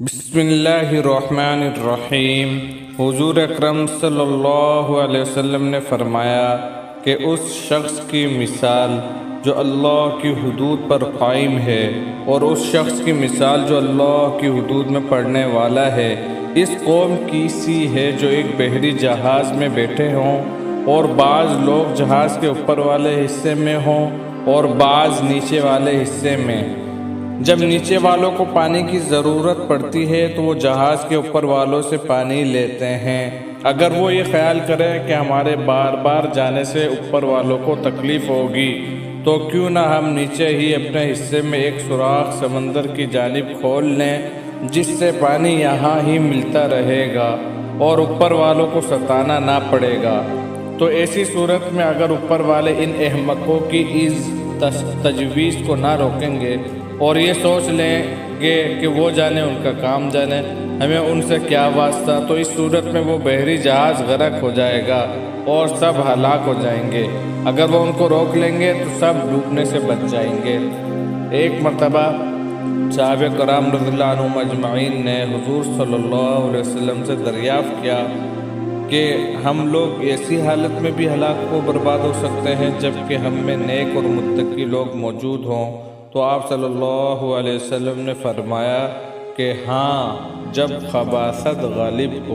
بسم اللہ الرحمن الرحیم۔ حضور اکرم صلی اللہ علیہ وسلم نے فرمایا کہ اس شخص کی مثال جو اللہ کی حدود پر قائم ہے اور اس شخص کی مثال جو اللہ کی حدود میں پڑھنے والا ہے اس قوم کی سی ہے جو ایک بحری جہاز میں بیٹھے ہوں اور بعض لوگ جہاز کے اوپر والے حصے میں ہوں اور بعض نیچے والے حصے میں۔ جب نیچے والوں کو پانی کی ضرورت پڑتی ہے تو وہ جہاز کے اوپر والوں سے پانی لیتے ہیں۔ اگر وہ یہ خیال کریں کہ ہمارے بار بار جانے سے اوپر والوں کو تکلیف ہوگی تو کیوں نہ ہم نیچے ہی اپنے حصے میں ایک سوراخ سمندر کی جانب کھول لیں جس سے پانی یہاں ہی ملتا رہے گا اور اوپر والوں کو ستانا نہ پڑے گا۔ تو ایسی صورت میں اگر اوپر والے ان احمقوں کی اس تجویز کو نہ روکیں گے اور یہ سوچ لیں گے کہ وہ جانے ان کا کام جانے، ہمیں ان سے کیا واسطہ، تو اس صورت میں وہ بحری جہاز غرق ہو جائے گا اور سب ہلاک ہو جائیں گے۔ اگر وہ ان کو روک لیں گے تو سب ڈوبنے سے بچ جائیں گے۔ ایک مرتبہ صحابہ کرام رضی اللہ عنہم اجمعین نے حضور صلی اللہ علیہ وسلم سے دریافت کیا کہ ہم لوگ ایسی حالت میں بھی ہلاک و برباد ہو سکتے ہیں جبکہ ہم میں نیک اور متقی لوگ موجود ہوں؟ تو آپ صلی اللہ علیہ وسلم نے فرمایا کہ ہاں، جب خباثت غالب ہو۔